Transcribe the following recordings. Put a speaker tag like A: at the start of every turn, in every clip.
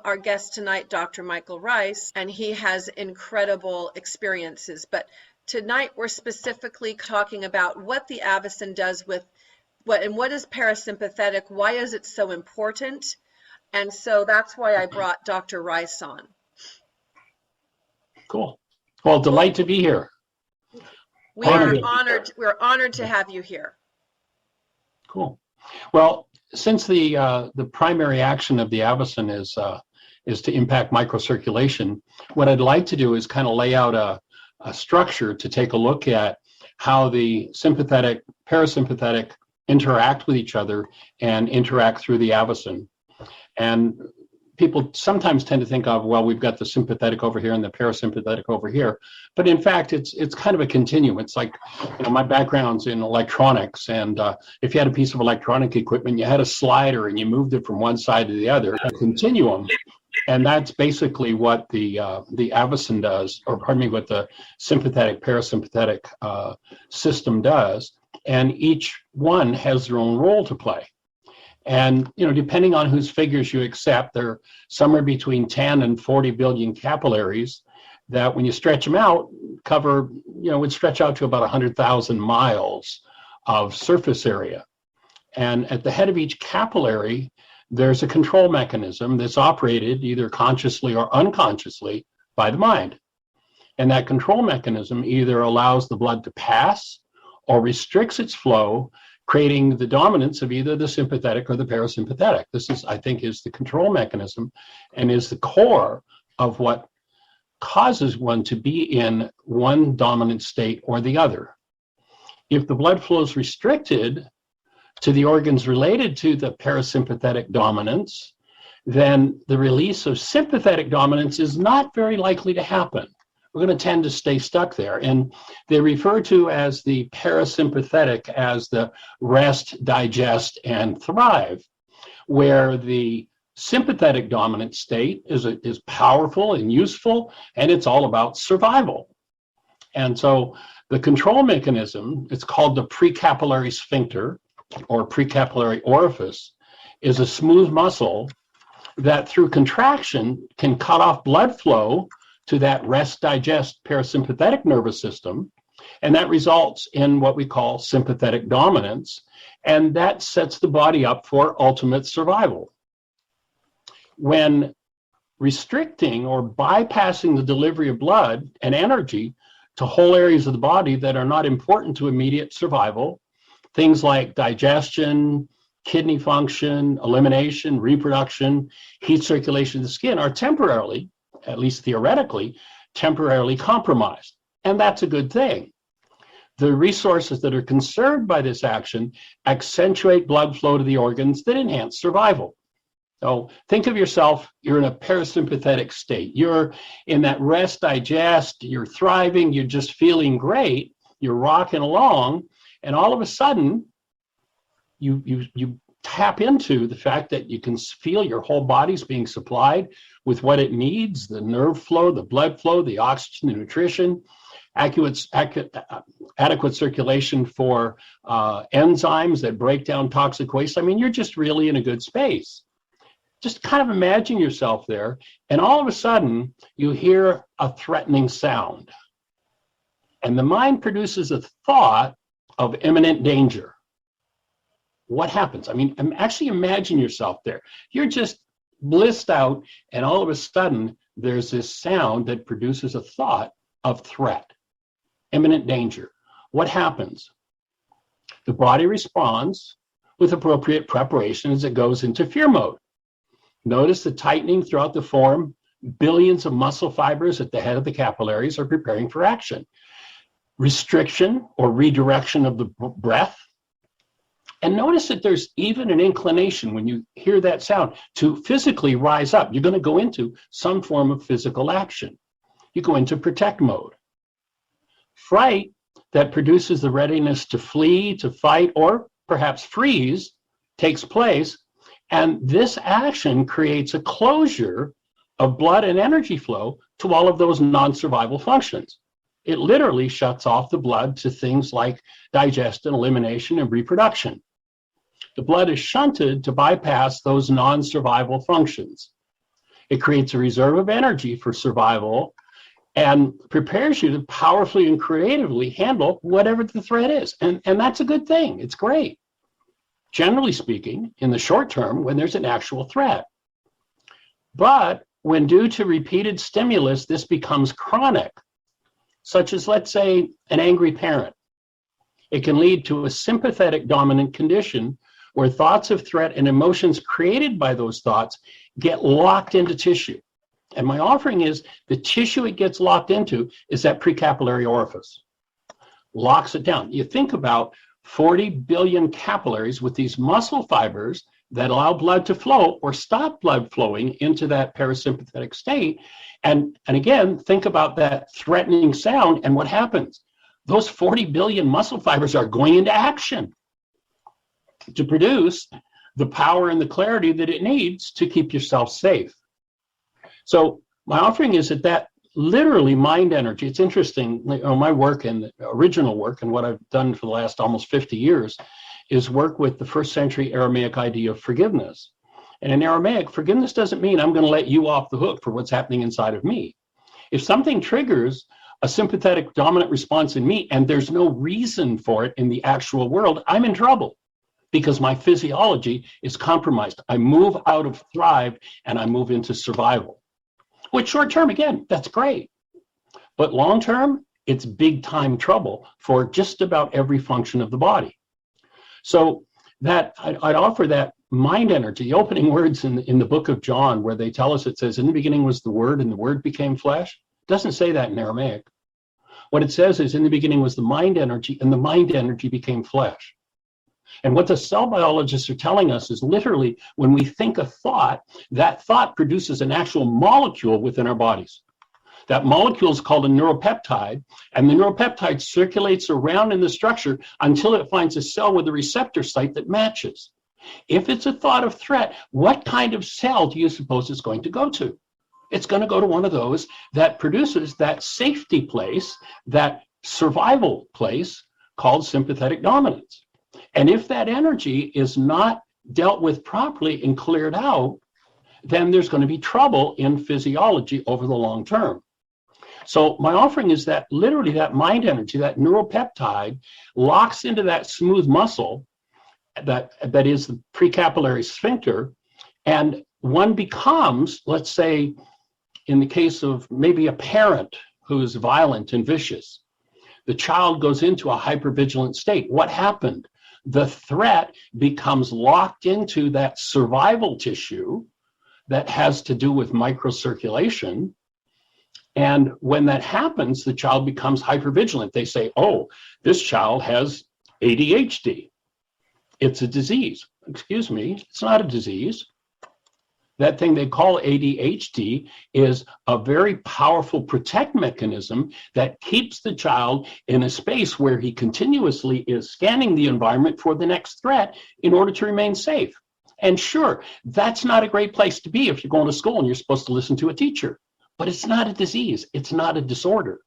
A: our guest tonight, Dr. Michael Ryce, and he has incredible experiences. But tonight we're specifically talking about what the AVACEN does with what is parasympathetic, why is it so important? And so that's why I brought Dr. Ryce on.
B: Cool. Well, delight to be here.
A: We're honored to have you here.
B: Cool. Well, since the primary action of the AVACEN is to impact microcirculation, what I'd like to do is kind of lay out a structure to take a look at how the sympathetic, parasympathetic interact with each other and interact through the AVACEN. And people sometimes tend to think of, well, we've got the sympathetic over here and the parasympathetic over here. But in fact, it's kind of a continuum. It's like, my background's in electronics, and if you had a piece of electronic equipment, you had a slider and you moved it from one side to the other, a continuum. And that's basically what the AVACEN does, or pardon me, what the sympathetic parasympathetic system does. And each one has their own role to play. And, depending on whose figures you accept, they're somewhere between 10 and 40 billion capillaries that, when you stretch them out, would stretch out to about 100,000 miles of surface area. And at the head of each capillary, there's a control mechanism that's operated either consciously or unconsciously by the mind. And that control mechanism either allows the blood to pass or restricts its flow, creating the dominance of either the sympathetic or the parasympathetic. This is, I think, is the control mechanism and is the core of what causes one to be in one dominant state or the other. If the blood flow is restricted to the organs related to the parasympathetic dominance, then the release of sympathetic dominance is not very likely to happen. We're going to tend to stay stuck there. And they refer to as the parasympathetic as the rest, digest, and thrive, where the sympathetic dominant state is powerful and useful, and it's all about survival. And so the control mechanism, it's called the precapillary sphincter or precapillary orifice, is a smooth muscle that through contraction can cut off blood flow to that rest, digest, parasympathetic nervous system, and that results in what we call sympathetic dominance, and that sets the body up for ultimate survival. When restricting or bypassing the delivery of blood and energy to whole areas of the body that are not important to immediate survival, things like digestion, kidney function, elimination, reproduction, heat circulation of the skin are temporarily, at least theoretically, temporarily compromised. And that's a good thing. The resources that are conserved by this action accentuate blood flow to the organs that enhance survival. So think of yourself, you're in a parasympathetic state. You're in that rest, digest, you're thriving, you're just feeling great, you're rocking along, and all of a sudden, you tap into the fact that you can feel your whole body's being supplied with what it needs, the nerve flow, the blood flow, the oxygen, the nutrition, adequate circulation for enzymes that break down toxic waste. I mean, you're just really in a good space. Just kind of imagine yourself there, and all of a sudden, you hear a threatening sound. And the mind produces a thought of imminent danger. What happens? I mean, actually imagine yourself there. You're just blissed out, and all of a sudden, there's this sound that produces a thought of threat, imminent danger. What happens? The body responds with appropriate preparation as it goes into fear mode. Notice the tightening throughout the form. Billions of muscle fibers at the head of the capillaries are preparing for action. Restriction or redirection of the breath. And notice that there's even an inclination when you hear that sound to physically rise up. You're going to go into some form of physical action. You go into protect mode. Fright, that produces the readiness to flee, to fight, or perhaps freeze, takes place. And this action creates a closure of blood and energy flow to all of those non-survival functions. It literally shuts off the blood to things like digestion, elimination, and reproduction. The blood is shunted to bypass those non-survival functions. It creates a reserve of energy for survival and prepares you to powerfully and creatively handle whatever the threat is. And that's a good thing. It's great. Generally speaking, in the short term, when there's an actual threat. But when due to repeated stimulus, this becomes chronic, such as, let's say, an angry parent. It can lead to a sympathetic dominant condition where thoughts of threat and emotions created by those thoughts get locked into tissue. And my offering is the tissue it gets locked into is that precapillary orifice. Locks it down. You think about 40 billion capillaries with these muscle fibers that allow blood to flow or stop blood flowing into that parasympathetic state. And again, think about that threatening sound and what happens. Those 40 billion muscle fibers are going into action to produce the power and the clarity that it needs to keep yourself safe. So my offering is that literally mind energy. It's interesting, my work and original work and what I've done for the last almost 50 years is work with the first century Aramaic idea of forgiveness. And in Aramaic, forgiveness doesn't mean I'm going to let you off the hook for what's happening inside of me. If something triggers a sympathetic dominant response in me and there's no reason for it in the actual world, I'm in trouble because my physiology is compromised. I move out of thrive and I move into survival. Which short term, again, that's great. But long term, it's big time trouble for just about every function of the body. So that I'd offer that mind energy, the opening words in the book of John, where they tell us, it says, in the beginning was the Word and the Word became flesh. It doesn't say that in Aramaic. What it says is in the beginning was the mind energy and the mind energy became flesh. And what the cell biologists are telling us is literally when we think a thought, that thought produces an actual molecule within our bodies. That molecule is called a neuropeptide, and the neuropeptide circulates around in the structure until it finds a cell with a receptor site that matches. If it's a thought of threat, what kind of cell do you suppose it's going to go to? It's going to go to one of those that produces that safety place, that survival place called sympathetic dominance. And if that energy is not dealt with properly and cleared out, then there's going to be trouble in physiology over the long term. So my offering is that literally that mind energy, that neuropeptide locks into that smooth muscle that is the precapillary sphincter, and one becomes, let's say, in the case of maybe a parent who is violent and vicious, the child goes into a hypervigilant state. What happened? The threat becomes locked into that survival tissue that has to do with microcirculation. And when that happens, the child becomes hypervigilant. They say, oh, this child has ADHD. It's a disease. Excuse me, it's not a disease. That thing they call ADHD is a very powerful protect mechanism that keeps the child in a space where he continuously is scanning the environment for the next threat in order to remain safe. And sure, that's not a great place to be if you're going to school and you're supposed to listen to a teacher. But it's not a disease. It's not a disorder.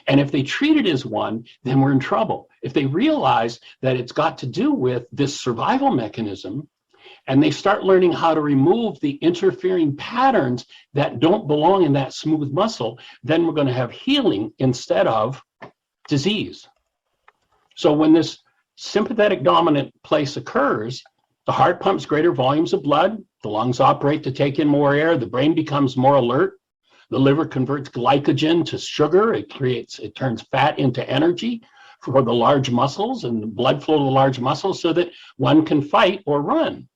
B: And if they treat it as one, then we're in trouble. If they realize that it's got to do with this survival mechanism, and they start learning how to remove the interfering patterns that don't belong in that smooth muscle, then we're going to have healing instead of disease. So when this sympathetic dominant place occurs, the heart pumps greater volumes of blood, the lungs operate to take in more air, the brain becomes more alert, the liver converts glycogen to sugar, it turns fat into energy for the large muscles and the blood flow to the large muscles so that one can fight or run.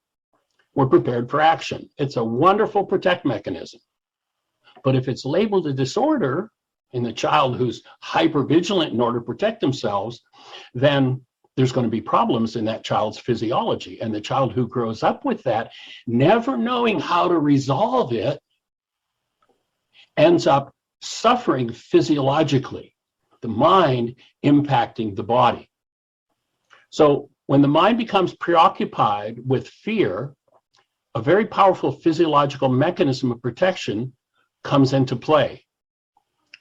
B: We're prepared for action. It's a wonderful protect mechanism. But if it's labeled a disorder in the child who's hypervigilant in order to protect themselves, then there's going to be problems in that child's physiology. And the child who grows up with that, never knowing how to resolve it, ends up suffering physiologically, the mind impacting the body. So when the mind becomes preoccupied with fear, a very powerful physiological mechanism of protection comes into play.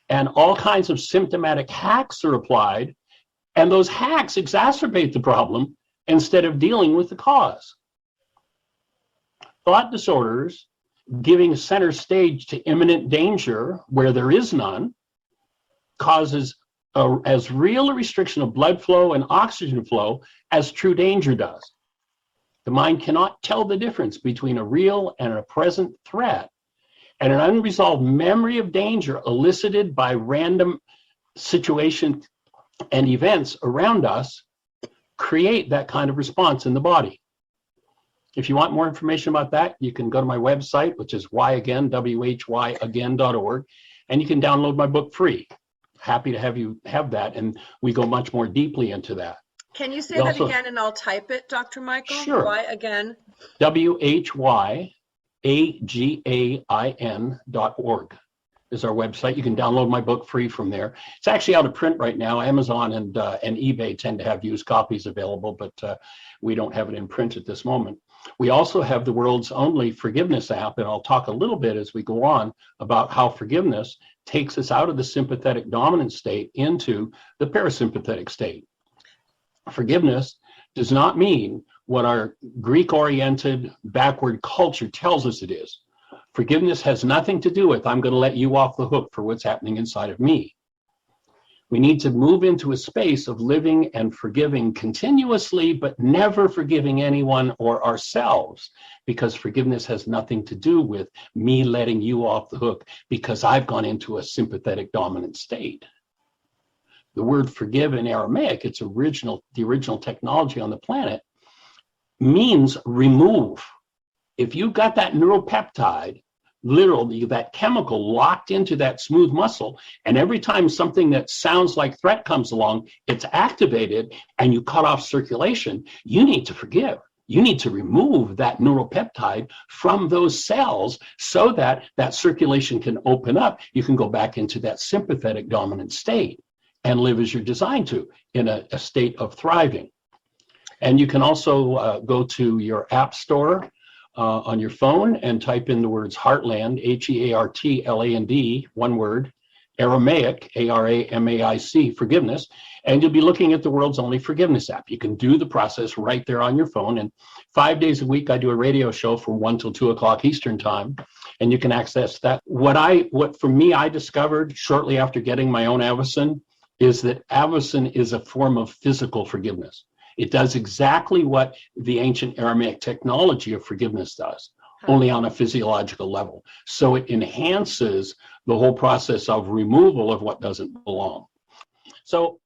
B: And all kinds of symptomatic hacks are applied, and those hacks exacerbate the problem instead of dealing with the cause. Thought disorders giving center stage to imminent danger where there is none causes as real a restriction of blood flow and oxygen flow as true danger does. The mind cannot tell the difference between a real and a present threat, and an unresolved memory of danger elicited by random situations and events around us create that kind of response in the body. If you want more information about that, you can go to my website, which is whyagain.org, and you can download my book free. Happy to have you have that, and we go much more deeply into that.
A: Can you say that again, and I'll type it, Dr. Michael?
B: Sure.
A: Why again?
B: whyagain.org is our website. You can download my book free from there. It's actually out of print right now. Amazon and eBay tend to have used copies available, but we don't have it in print at this moment. We also have the world's only forgiveness app, and I'll talk a little bit as we go on about how forgiveness takes us out of the sympathetic dominant state into the parasympathetic state. Forgiveness does not mean what our Greek-oriented backward culture tells us it is. Forgiveness has nothing to do with, I'm going to let you off the hook for what's happening inside of me. We need to move into a space of living and forgiving continuously, but never forgiving anyone or ourselves, because forgiveness has nothing to do with me letting you off the hook because I've gone into a sympathetic dominant state. The word forgive in Aramaic, the original technology on the planet, means remove. If you've got that neuropeptide, literally that chemical locked into that smooth muscle, and every time something that sounds like threat comes along, it's activated and you cut off circulation, you need to forgive. You need to remove that neuropeptide from those cells so that that circulation can open up. You can go back into that sympathetic dominant state and live as you're designed to, in a state of thriving. And you can also go to your app store on your phone and type in the words Heartland, Heartland, one word, Aramaic, Aramaic, forgiveness, and you'll be looking at the world's only forgiveness app. You can do the process right there on your phone, and 5 days a week I do a radio show from 1 till 2 o'clock Eastern time, and you can access that. What for me I discovered shortly after getting my own AVACEN is that AVACEN is a form of physical forgiveness. It does exactly what the ancient Aramaic technology of forgiveness does, only on a physiological level. So it enhances the whole process of removal of what doesn't belong. So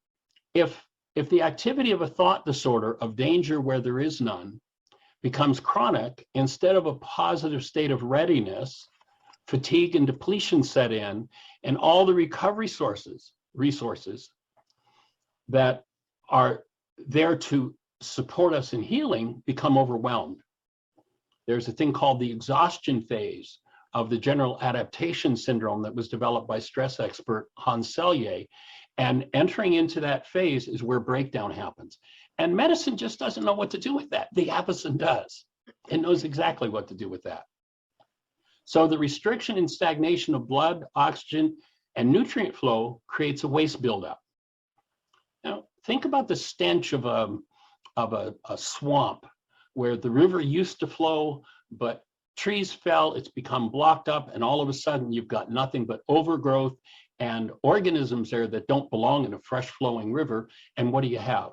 B: if the activity of a thought disorder of danger where there is none becomes chronic, instead of a positive state of readiness, fatigue and depletion set in, and all the recovery resources that are there to support us in healing become overwhelmed. There's a thing called the exhaustion phase of the general adaptation syndrome that was developed by stress expert Hans Selye, and entering into that phase is where breakdown happens. And medicine just doesn't know what to do with that. The AVACEN does. It knows exactly what to do with that. So the restriction and stagnation of blood, oxygen, and nutrient flow creates a waste buildup. Now, think about the stench of a swamp where the river used to flow, but trees fell, it's become blocked up, and all of a sudden you've got nothing but overgrowth and organisms there that don't belong in a fresh flowing river. And what do you have?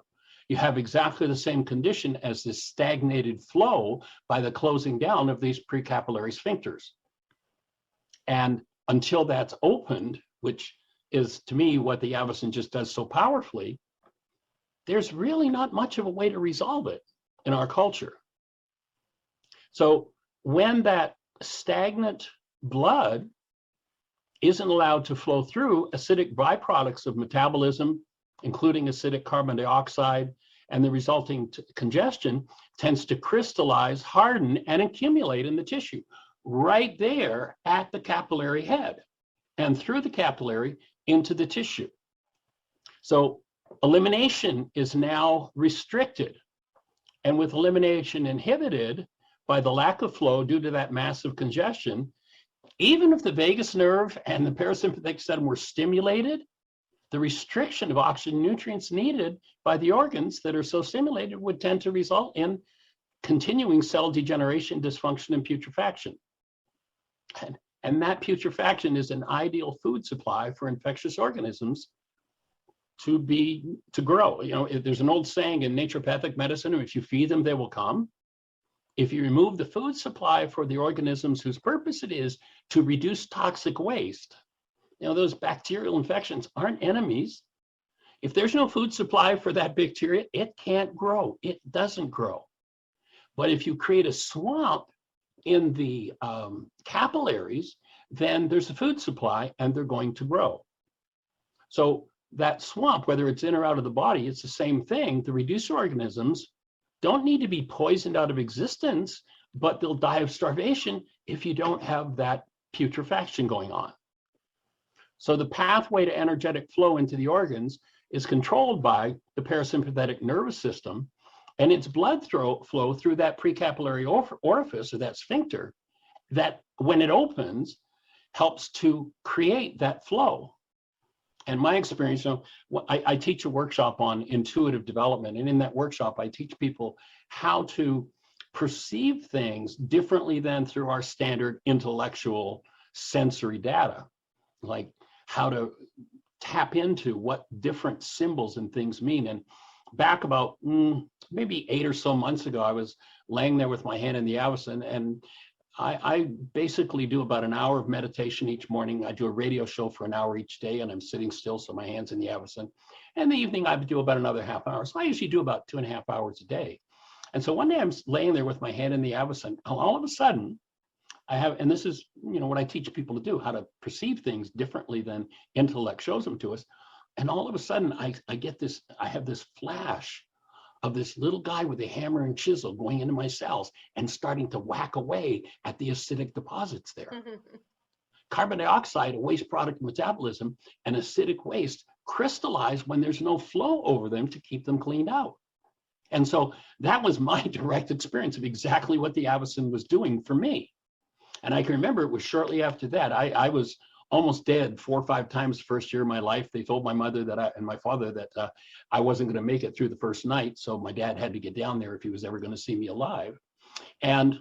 B: You have exactly the same condition as this stagnated flow by the closing down of these precapillary sphincters. And until that's opened, which is to me what the AVACEN just does so powerfully, there's really not much of a way to resolve it in our culture. So when that stagnant blood isn't allowed to flow through, acidic byproducts of metabolism, including acidic carbon dioxide, and the resulting congestion tends to crystallize, harden, and accumulate in the tissue right there at the capillary head and through the capillary into the tissue. So elimination is now restricted, and with elimination inhibited by the lack of flow due to that massive congestion, even if the vagus nerve and the parasympathetic system were stimulated, the restriction of oxygen nutrients needed by the organs that are so stimulated would tend to result in continuing cell degeneration, dysfunction, and putrefaction. And that putrefaction is an ideal food supply for infectious organisms to grow. You know, there's an old saying in naturopathic medicine, if you feed them, they will come. If you remove the food supply for the organisms whose purpose it is to reduce toxic waste, you know, those bacterial infections aren't enemies. If there's no food supply for that bacteria, it can't grow. It doesn't grow. But if you create a swamp in the capillaries, then there's a food supply and they're going to grow. So that swamp, whether it's in or out of the body, it's the same thing. The reducer organisms don't need to be poisoned out of existence, but they'll die of starvation if you don't have that putrefaction going on. So the pathway to energetic flow into the organs is controlled by the parasympathetic nervous system, and its blood flow through that precapillary orifice, or that sphincter, that when it opens, helps to create that flow. And my experience, you know, I teach a workshop on intuitive development, and in that workshop, I teach people how to perceive things differently than through our standard intellectual sensory data, like how to tap into what different symbols and things mean. And back about maybe 8 or so months ago, I was laying there with my hand in the AVACEN, and I basically do about an hour of meditation each morning. I do a radio show for an hour each day, and I'm sitting still, so my hand's in the AVACEN. And the evening, I do about another half hour. So I usually do about 2.5 hours a day. And so one day I'm laying there with my hand in the AVACEN, all of a sudden, and this is, you know, what I teach people to do, how to perceive things differently than intellect shows them to us. And all of a sudden, I have this flash of this little guy with a hammer and chisel going into my cells and starting to whack away at the acidic deposits there. Carbon dioxide, a waste product of metabolism, and acidic waste crystallize when there's no flow over them to keep them cleaned out. And so that was my direct experience of exactly what the AVACEN was doing for me. And I can remember it was shortly after that. I was almost dead 4 or 5 times the first year of my life. They told my mother and my father that I wasn't going to make it through the first night. So my dad had to get down there if he was ever going to see me alive. And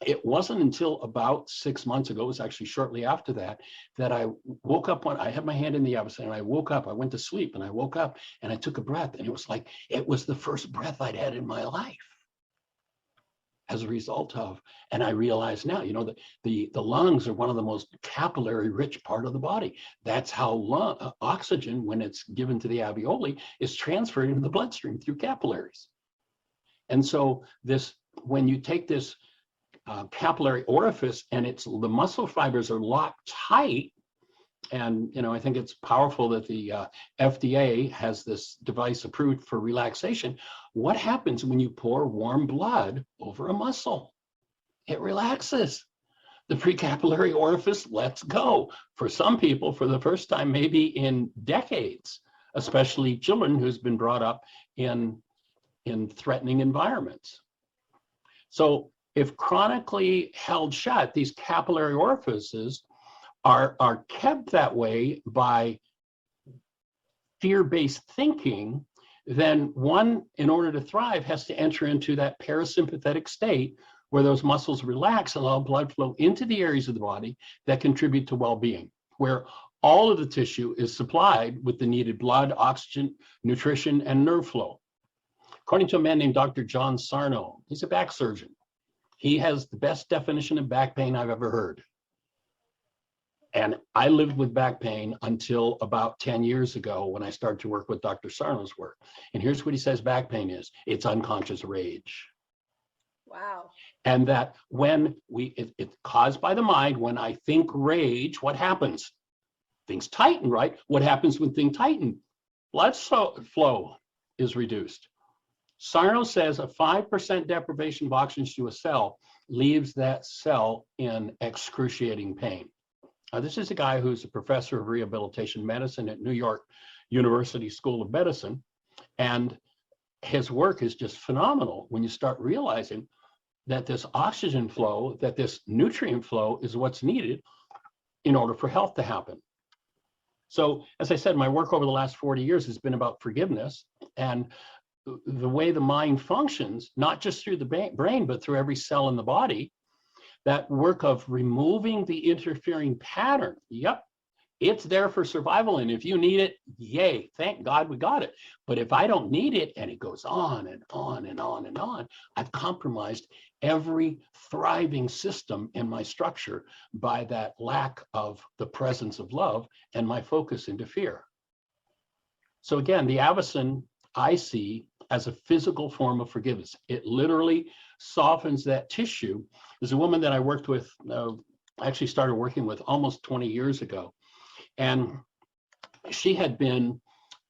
B: it wasn't until about 6 months ago, it was actually shortly after that, that I woke up I had my hand in the AVACEN, and I woke up, I went to sleep, and I woke up and I took a breath, and it was like, it was the first breath I'd had in my life as a result of, and I realize now, you know, that the lungs are one of the most capillary rich part of the body. That's how oxygen, when it's given to the alveoli, is transferred into the bloodstream through capillaries. And so when you take this capillary orifice and the muscle fibers are locked tight, and you know, I think it's powerful that the FDA has this device approved for relaxation. What happens when you pour warm blood over a muscle? It relaxes. The precapillary orifice lets go. For some people, for the first time, maybe in decades, especially children who's been brought up in threatening environments. So if chronically held shut, these capillary orifices are kept that way by fear-based thinking, then one, in order to thrive, has to enter into that parasympathetic state where those muscles relax and allow blood flow into the areas of the body that contribute to well-being, where all of the tissue is supplied with the needed blood, oxygen, nutrition, and nerve flow. According to a man named Dr. John Sarno, he's a back surgeon. He has the best definition of back pain I've ever heard. And I lived with back pain until about 10 years ago when I started to work with Dr. Sarno's work. And here's what he says back pain is: it's unconscious rage.
A: Wow.
B: And that when it's caused by the mind. When I think rage, what happens? Things tighten, right? What happens when things tighten? Blood flow is reduced. Sarno says a 5% deprivation of oxygen to a cell leaves that cell in excruciating pain. This is a guy who's a professor of rehabilitation medicine at New York University School of Medicine. And his work is just phenomenal when you start realizing that this oxygen flow, that this nutrient flow is what's needed in order for health to happen. So, as I said, my work over the last 40 years has been about forgiveness and the way the mind functions, not just through the brain, but through every cell in the body. that work of removing the interfering pattern. Yep, it's there for survival. And if you need it, yay, thank God we got it. But if I don't need it, and it goes on and on and on and on, I've compromised every thriving system in my structure by that lack of the presence of love and my focus into fear. So again, the AVACEN I see as a physical form of forgiveness. It literally softens that tissue. There's a woman that I worked with, actually started working with almost 20 years ago. And she had been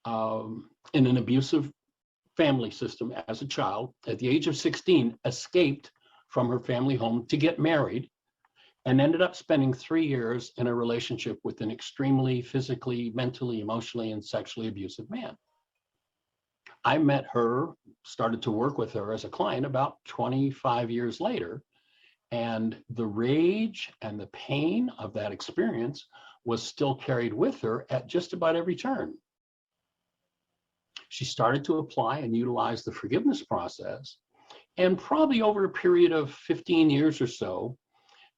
B: in an abusive family system as a child. At the age of 16, escaped from her family home to get married, and ended up spending 3 years in a relationship with an extremely physically, mentally, emotionally, and sexually abusive man. I met her, started to work with her as a client about 25 years later, and the rage and the pain of that experience was still carried with her at just about every turn. She started to apply and utilize the forgiveness process, and probably over a period of 15 years or so,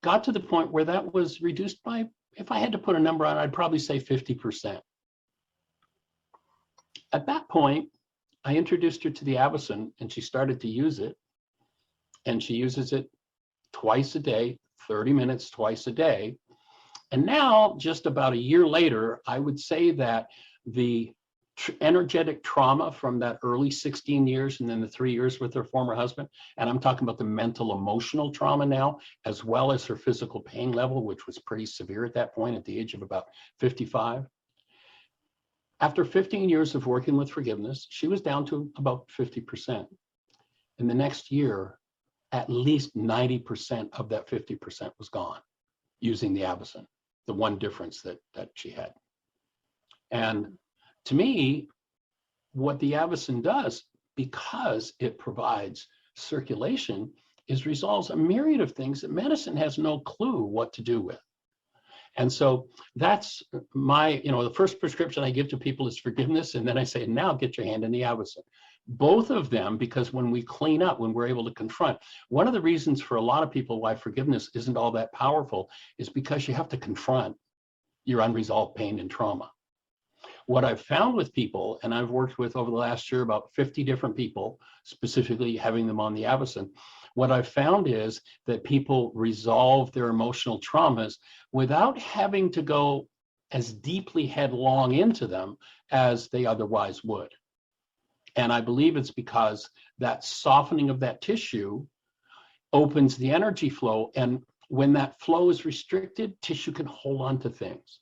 B: got to the point where that was reduced by, if I had to put a number on it, I'd probably say 50%. At that point, I introduced her to the AVACEN, and she started to use it, and she uses it twice a day, 30 minutes twice a day. And now, just about a year later, I would say that the energetic trauma from that early 16 years and then the 3 years with her former husband, and I'm talking about the mental emotional trauma now, as well as her physical pain level, which was pretty severe at that point at the age of about 55. After 15 years of working with forgiveness, she was down to about 50%. In the next year, at least 90% of that 50% was gone using the AVACEN, the one difference that she had. And to me, what the AVACEN does, because it provides circulation, is resolves a myriad of things that medicine has no clue what to do with. And so that's my, the first prescription I give to people is forgiveness. And then I say, now get your hand in the AVACEN. Both of them, because when we clean up, when we're able to confront, one of the reasons for a lot of people why forgiveness isn't all that powerful is because you have to confront your unresolved pain and trauma. What I've found with people, and I've worked with over the last year about 50 different people, specifically having them on the AVACEN, what I've found is that people resolve their emotional traumas without having to go as deeply headlong into them as they otherwise would. And I believe it's because that softening of that tissue opens the energy flow. And when that flow is restricted, tissue can hold on to things.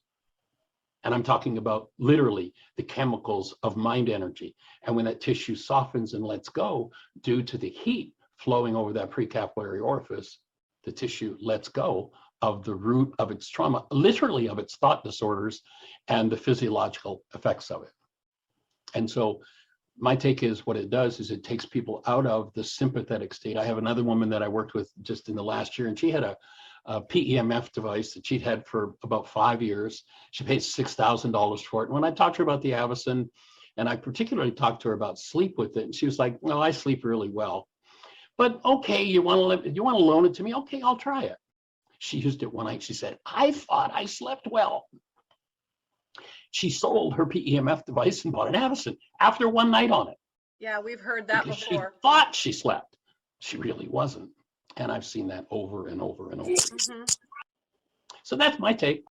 B: And I'm talking about literally the chemicals of mind energy. And when that tissue softens and lets go due to the heat flowing over that precapillary orifice, the tissue lets go of the root of its trauma, literally of its thought disorders and the physiological effects of it. And so my take is what it does is it takes people out of the sympathetic state. I have another woman that I worked with just in the last year, and she had a PEMF device that she'd had for about 5 years. She paid $6,000 for it. And when I talked to her about the AVACEN, and I particularly talked to her about sleep with it, and she was like, "No, I sleep really well. But okay, you want to loan it to me? Okay, I'll try it." She used it one night. She said, "I thought I slept well." She sold her PEMF device and bought an AVACEN after one night on it.
A: Yeah, we've heard that
B: because
A: before.
B: She thought she slept. She really wasn't. And I've seen that over and over and over.
A: Mm-hmm.
B: So that's my take.